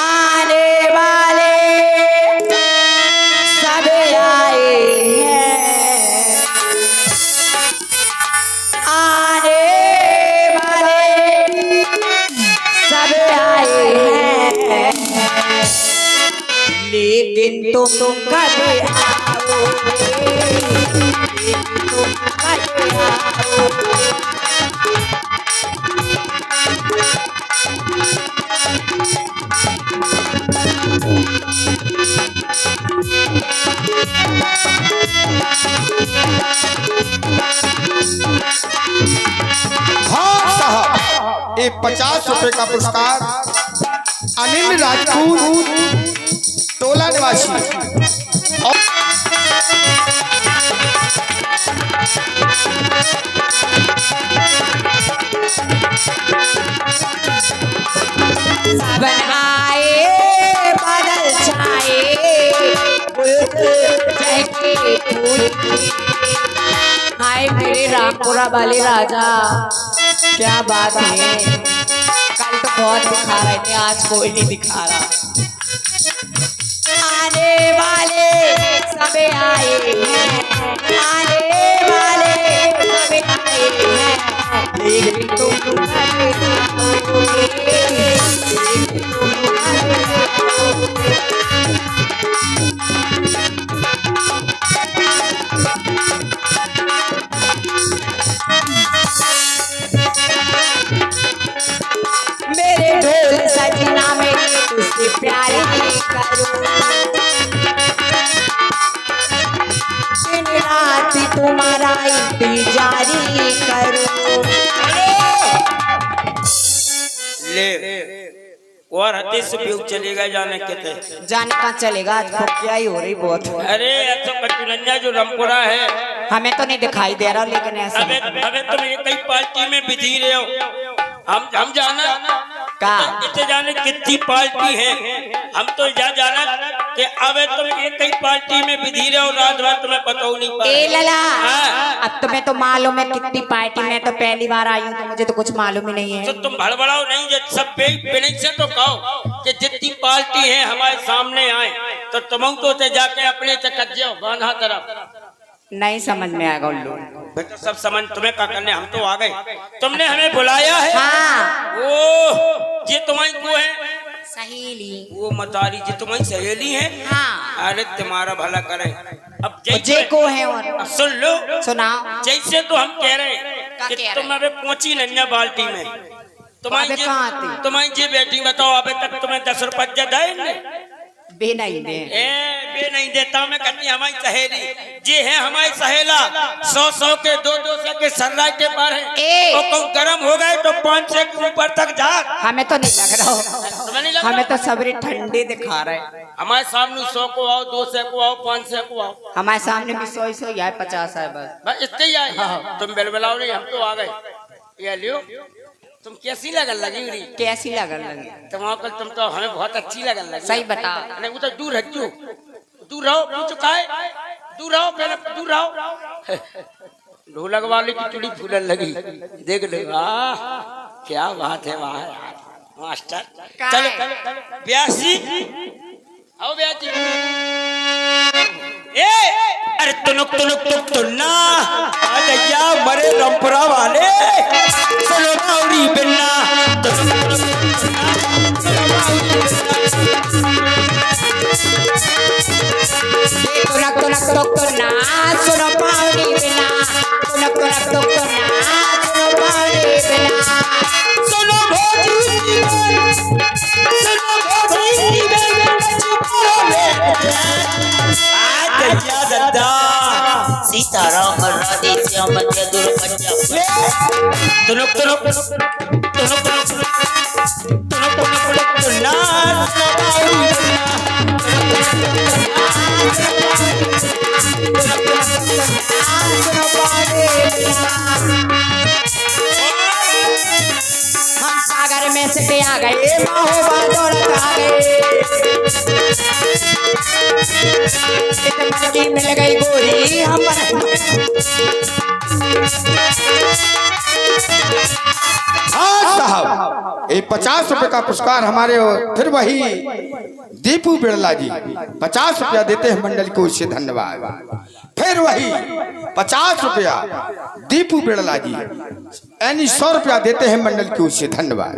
आने वाले सब आए हैं, आने वाले सब आए हैं, लेकिन तुम कब आओगे, लेकिन तुम कब आओगे। हाँ साहब, ये 50 रुपए का पुरस्कार अनिल राजपूत टोला निवासी और सावन आए बादल छाए, बुलबुल चहके फूल। हाय मेरे रामपुरा वाले राजा, क्या बात है, कल तो बहुत दिखा रहे थे, आज कोई नहीं दिखा रहा। आने वाले सब आए हैं, आने वाले सब आए हैं, लेकिन तुम मेरे ढोल सजना में तुझसे प्यार ही करूं, दिन रात तुम्हारा इंतजार ही करूं। ले और हतीस से भी चलेगा जाने कहते जाने कहाँ चलेगा, आज क्या ही हो रही बहुत। अरे अच्छा कटुरंजा जो रामपुरा है, हमें तो नहीं दिखाई दे रहा, लेकिन ऐसा अबे तुम एक ही पार्टी में बिजी रहे हो। हम जाना का इतने जाने कितनी पार्टी है, हम तो जाना कि अबे तुम एक ही पार्टी में बिजी रहे हो, रात रात तुम्हें पता हो नहीं पा। ए लला, अब तुम्हें तो मालूम है कितनी पार्टी में, तो पहली बार आई हूँ तो मुझे तो कुछ मालूम ही नहीं है। तो तुम भड़बड़ाओ नहीं, जो सब बेने से तो कहो कि जितनी पार्टी है हमारे सामने आए, तो तुम तो जाके अपने से कट जाओ बांधा तरफ। नहीं समझ में आएगा उन लोग, बेटा सब समझ तुम्हें क्या करने, हम तो आ गए, तुमने हमें बुलाया है। हाँ। ओ ये तुम्हारी को है सहेली, वो मतारी जी तुम्हारी सहेली है। हाँ। अरे तुम्हारा भला करे। अब जे को है और अब सुन लो, सुनाओ। जैसे तो हम कह रहे कि कह तुम अबे पहुंची नन्या बाल्टी में, अबे कहाँ आती? तुम्हारी जी बेटी बताओ, अबे तक तुम्हें 10 रुपया दे बे नहीं दे, बे नहीं देता मैं, कहती हमारी सहेली जी है, हमारी सहेला 100 के 200 के सर्राय के पार है, और कौन गर्म हो गए तो 500 के ऊपर तक जा। हमें तो नहीं लग रहा हो, तुम्हें नहीं लग हमें तो सबरी ठंडी दिखा रहे। हमारे सामने 100 को आओ, 200 को आओ, 500 को आओ, हमारे सामने भी 100 या 50 है बस इतने ही आए। तुम बेलबलाओ नहीं, हम तो आ गए। ये लियो, तुम कैसी लगन लगी रही, कैसी लगन लगी? तुम तो हमें बहुत अच्छी लगन लगी। सही बता। अरे वो तो दूर हटो, दूर रहो, पीछे का है, दूर रहो, पहले दूर रहो। ढोलक वाले की चुड़ी फूलन लगी, देख ले, वाह क्या बात है, वाह यार मास्टर। चलो ब्यास जी आओ, ब्यास जी। ए अरे तुनुक तुनुक तुक तुन्ना आ गया मरे रामपुरा वाले, सुनो बाउरी बिन्ना, तुनक तुनक तुक तुन्ना, सुनो बाउरी बिन्ना, तुनक तुनक तुक तुन्ना, सुनो बाउरी बिन्ना, सुनो भोजी सीताराम राधे श्याम मध्य तुनुक तुनुक तुनुक तुन्ना हम सागर में से आ गए, महोबा दौड़त आ गए, इतनी मिल गई गोरी हम। हाँ साहब, ये 50 रुपए का पुरस्कार हमारे फिर वही दीपू बिड़ला जी 50 रुपया देते हैं मंडल को, उससे धन्यवाद। फिर वही 50 रुपया दीपू बिड़ला जी यानी 100 रुपया देते हैं मंडल को, उससे धन्यवाद।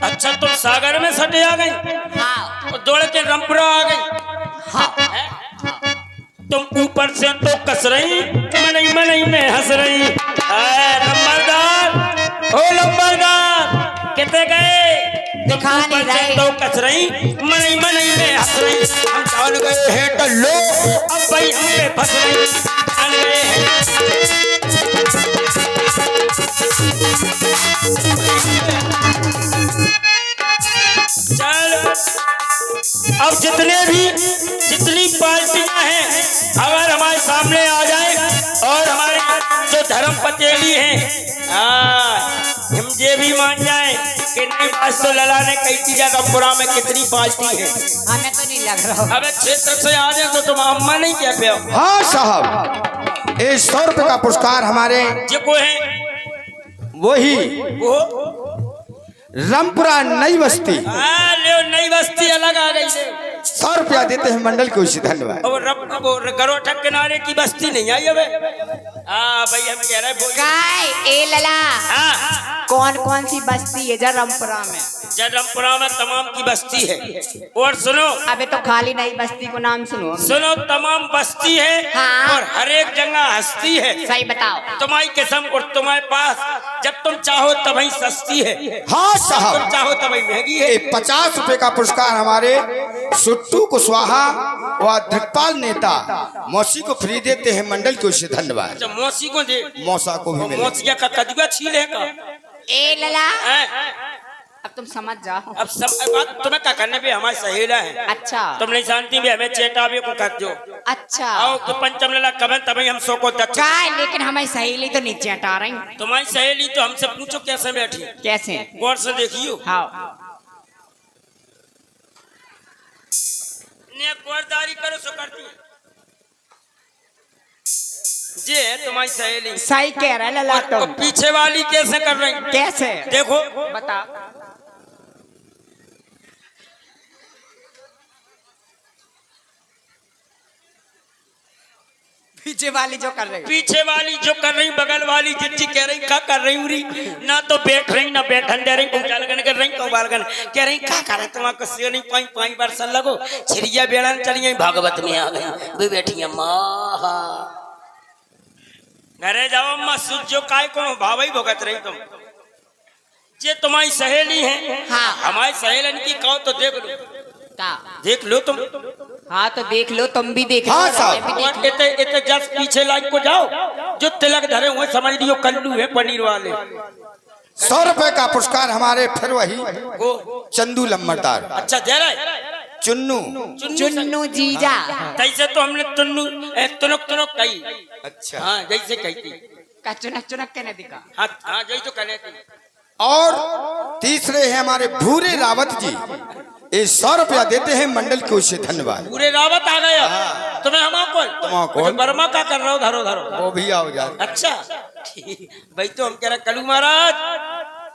अच्छा तुम सागर में सटे आ गई हाँ और दौड़ के रामपुरा आ गई। हाँ तुम ऊपर से तो कस रही, मनई मनई में हंस रही। लंबरदार ओ लंबरदार कितने गए? दिखा नहीं रहे। तो कस रही, मनई मनई में हंस रही। हम जान गए हैं टल्लो, अब भाई हम पे फंस रही। जान गए हैं चल अब जितनी पार्टियां हैं अगर हमारे सामने आ जाए और हमारे जो धर्म पतेली हैं हम ये भी मान जाए कि नहीं बात तो लला ने कही थी रामपुरा में कितनी पार्टी है। हमें तो नहीं लग रहा। अबे क्षेत्र से आ जाए तो तुम अम्मा नहीं कह पे हो। हाँ साहब ये 100 रुपए का पुरस्कार हमारे जो को है वही वो रामपुरा नई बस्ती ले नई बस्ती अलग आ गई है। 100 रुपया देते हैं मंडल को, उससे धन्यवाद। वो गरोठक किनारे की बस्ती नहीं आई अबे। भाई हम कह रहे बोल काय ए लला हाँ कौन कौन सी बस्ती है जरमपुरा में? जयरामपुरा में तमाम की बस्ती है। और सुनो अबे तो खाली नई बस्ती को नाम सुनो। सुनो तमाम बस्ती है हाँ। और हर एक जगह हस्ती है। सही बताओ। तुम्हारी किस्म और तुम्हारे पास जब तुम चाहो तभी सस्ती है, हाँ तुम साहब चाहो तभी महंगी है। ये 50 रुपए का पुरस्कार हमारे सुट्टू कुशवाहा व दिग्पाल नेता मौसी को फ्री देते हैं मंडल को, उससे धन्यवाद। अच्छा मौसी को दे, मौसा को भी मिले। मौसिया का कदुआ छीलेगा। ए लला हैं? अब तुम समझ जाओ। अब सब बात तुम्हें क्या करने भी हमारे सहेला है। अच्छा तुम नहीं जानती भी हमें चेता भी को कर दो। अच्छा आओ तो पंचम लला कबन तभी हम सो को दच। काय लेकिन हमारी सहेली तो नीचे हटा रही। तुम्हारी सहेली तो हमसे पूछो कैसे बैठी, कैसे? गौर से देखियो। हाँ ने गौरदारी करो सो करती है। ये है तुम्हारी सहेली। सही कह रहा है लला और तुम। पीछे वाली कैसे कर रही? कैसे? देखो बता। पीछे वाली जो कर रही। पीछे वाली जो कर रही, बगल वाली जिज्जी कह रही क्या कर रही उरी ना तो बैठ रही ना बैठन दे रही, उजालगन कर रही कौबालगन कह रही क्या कर रहे तुम्हारा कसियो नहीं 5 वर्ष लगो छिड़िया बेड़न चलिए भागवत में आ गई भी बैठी अम्मा। घरे जाओ अम्मा सूझो काय को भावई भुगत रही तुम। ये तुम्हारी सहेली है। हाँ। हमारी सहेलन की कहो तो देख लो, का? देख लो तुम। हाँ तो देख लो, तुम भी देख लो। हाँ, साहब। मैं भी देख और लूं। इतने जस्ट पीछे लाइन को जाओ जो तिलक धरे हुए समझ लियो कल्लू है पनीर वाले। 100 रुपए का पुरस्कार हमारे फिर वही वो चंदू लम्बरदार अच्छा दे रहा है चुन्नू। चुन्नू जीजा। तैसे तो हमने तुनुक तुनुक कही। अच्छा हाँ जैसे कही थी। का चुनक चुनक कहने दिखा। हाँ हाँ जैसे तो कहने थी। और तीसरे हैं हमारे भूरे रावत जी, ये 100 रुपया देते हैं मंडल को, उससे धन्यवाद। पूरे रावत आ गया। तुम्हें हम कौन बर्मा का कर रहा हो धरो धरो वो भी आओ जा। अच्छा ठीक भाई तो हम कह रहे कलू महाराज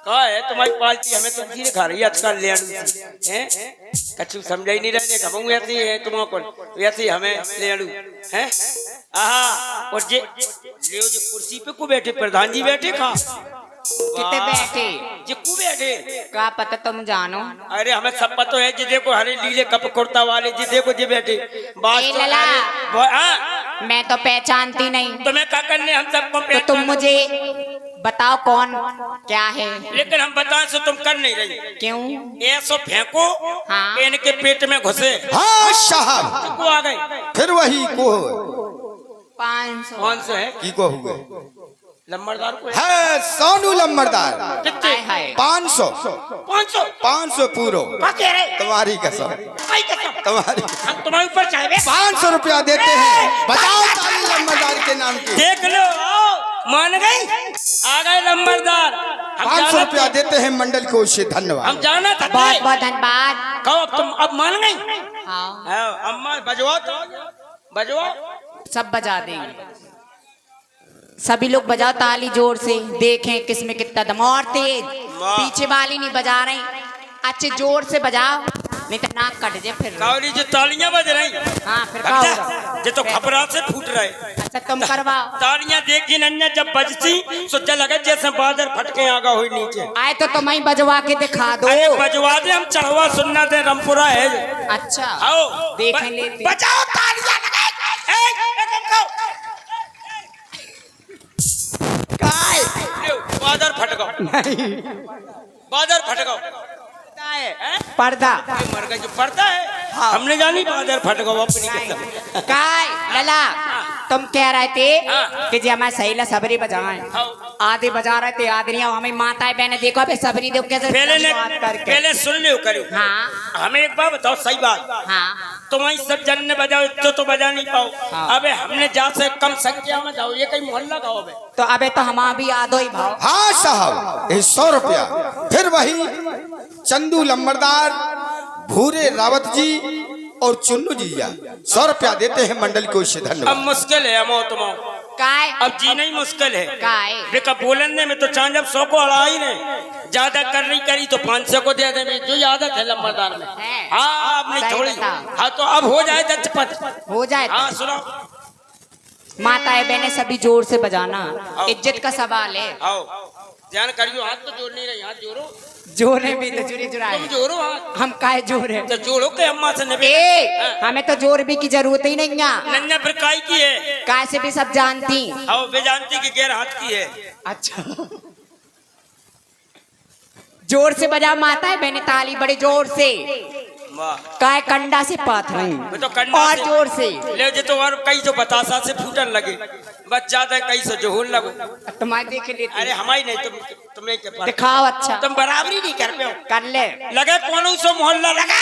कहा है तुम्हारी पार्टी हमें तो धीरे खा रही है आजकल ले हैं कछु समझ ही नहीं रहे कब ऐसी है तुम कौन वैसे हमें ले हैं आहा और जे ले जो कुर्सी पे को बैठे प्रधान जी बैठे खा कितने बैठे जे को बैठे का पता तुम जानो। अरे हमें सब पता है जी देखो हरे लीले कप कुर्ता वाले जी देखो जी बैठे बात ए लला। हाँ मैं तो पहचानती नहीं। तुम्हें क्या करने हम सबको तो तुम मुझे बताओ कौन क्या है। लेकिन हम बताएं तो तुम कर नहीं रही। क्यों? ऐसो फेंको हाँ। इनके पेट में घुसे हाँ साहब को आ गए फिर वही को 500। कौन से है की को हुए लंबरदार को है सोनू लम्बरदार। कितने हाय हाय। 500 500 पूरो क्या कह रहे तुम्हारी कसम भाई कसम तुम्हारी हम तुम्हारे ऊपर चाहे 500 रुपया देते हैं। बताओ ताली लम्बरदार के नाम की। देख लो आओ मान गई आ गए लंबरदार 500 रुपया देते हैं मंडल को, उससे धन्यवाद। हम जाना था बहुत बहुत धन्यवाद। कहो अब तुम अब मान गई हाँ अम्मा बजवाओ तो बजवाओ सब बजा देंगे। सभी लोग बजाओ ताली जोर से, देखें किसमें कितना दम। और तेज, पीछे वाली नहीं बजा रही, अच्छे जोर से बजाओ, नहीं तो नाक कट जाए फिर। कावली जो तालियां बज रही, हाँ फिर क्या होगा? ये तो खबरा से फूट रहे। अच्छा तुम करवाओ। तालियां देखी नन्या जब बजती सोचा लगा जैसे बादल फटके आगा हुई नीचे। आए तो तुम ही बजवा के दिखा दो। अरे बजवा दे, हम चढ़वा सुनना दे, रामपुरा है। अच्छा आओ देखें लेते। बजाओ तालियां बादल फट गो, बादल फट गो। पर्दा मर गई जो पर्दा है, हमने जानी बादल फट गो अपनी कसम। काय लला, तुम कह रहे थे हाँ। कि जी हमारे सही ला सबरी बजाएं, आधे बजा रहे थे, आदरियां हमें माताएं बहने देखो अबे सबरी दो कैसे बात करके। पहले सुन लियो करो। हाँ हमें एक बात बताओ, सही बात, हाँ तुम्हारी सब जन ने बजाओ तो बजा नहीं पाओ। हाँ। अबे हमने जा से कम संख्या में जाओ, ये कहीं मोहल्ला गाओ बे। तो अबे तो हम भी आधो ही भाव। हाँ साहब, ये 100 रुपया। फिर वही चंदू लंबरदार, भूरे रावत जी और चुन्नू जीजा 100 रुपया देते हैं मंडल को, इससे अब धन्यवाद। मुश्किल है अमो तुमो, काय अब जीना ही मुश्किल है। काय बेका बोलने में तो चांद जब 100 को अड़ाई ने, ज्यादा कर रही करी तो 500 को दे दे, जो आदत है लंबरदार में। है। हाँ आपने सही छोड़ी। बताओ। हाँ तो अब हो जाए दचपत। हो जाए तो। हाँ सुनो, माताएं बहने सभी जोर से बजाना, इज्जत का सवाल है। आओ ध्यान करियो, हाथ तो जोड़ नहीं रही, हाथ जोड़ो, जोरे भी तो जुड़ी तुम जुड़ाए, जोड़ो हाथ, हम काय जोर है। तो जोड़ो के अम्मा से नबी। ए हमें तो जोर भी की जरूरत ही नहीं है, नन्या फिर काय की है, काय से भी सब जानती। आओ बेजानती की गैर हाथ की है। अच्छा जोर से बजा माताएं बहने ताली बड़े जोर से, वाह, काय कंडा से पाथ रही मैं तो कंडा और से- जोर से। ले जे तो और कई जो बतासा से फूटन लगे, बस ज्यादा कई से जोहन लगो। तुम्हारे देख लेते अरे हमारी नहीं, तुम्हें क्या पता, दिखाओ। अच्छा तुम बराबरी नहीं कर पे हो। कर ले, लगे कौन सो मोहल्ला लगे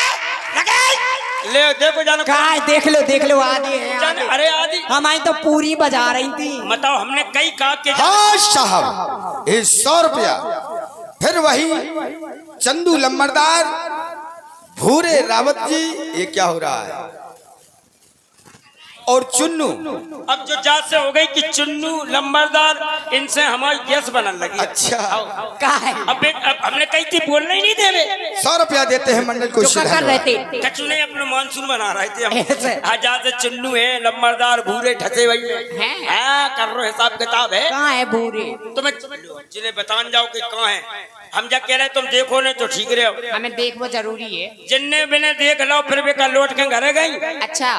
ले देखो जानो काय देख लो आदि है आदि। अरे आदि हमारी तो पूरी बजा रही थी। बताओ, हमने कई कहा के हाँ साहब, ये 100 रुपया। फिर वही चंदू लंबरदार, भूरे रावत जी, ये क्या हो रहा है, और चुन्नू। अब जो जात से हो गई कि चुन्नू लंबरदार, इनसे हमारी गैस बनने लगी। अच्छा। काय अब हमने कही थी बोलना ही नहीं दे रहे। 100 रुपया देते हैं मंडल को, जो इससे कर रहे धन्यवाद। थे। कचू ने अपना मानसून बना रहे थे ऐसे। हम। आजाद से चुन्नू है, लंबरदार भूरे ठसे वही हैं। हाँ कर रो हिसाब किताब है। कहाँ है बूढ़े? तुम्हें जिन्हें बतान जाओ कि कहाँ है, हम जा कह रहे तुम देखो नहीं तो ठीक रहे हो। हमें देखना जरूरी है। जिन्ने बिने देख लो फिर भी कल लौट के घर गई। अच्छा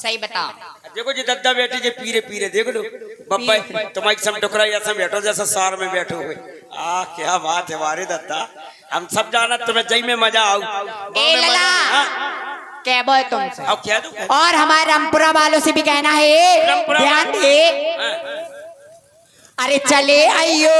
सही बताओ। देखो जी दद्दा बेटी जे पीरे पीरे देख लो बब्बा, तुम्हारी सब टुकड़ा ऐसा बैठो जैसा सार में बैठो हुए। क्या बात है वारे दद्दा, हम सब जाना तुम्हें जई में मजा आओ। ए लला, क्या बोल तुमसे? अब क्या दूं? और हमारे रामपुरा वालों से भी कहना है, रामपुरा ध्यान दे। हाँ। अरे चले आइयो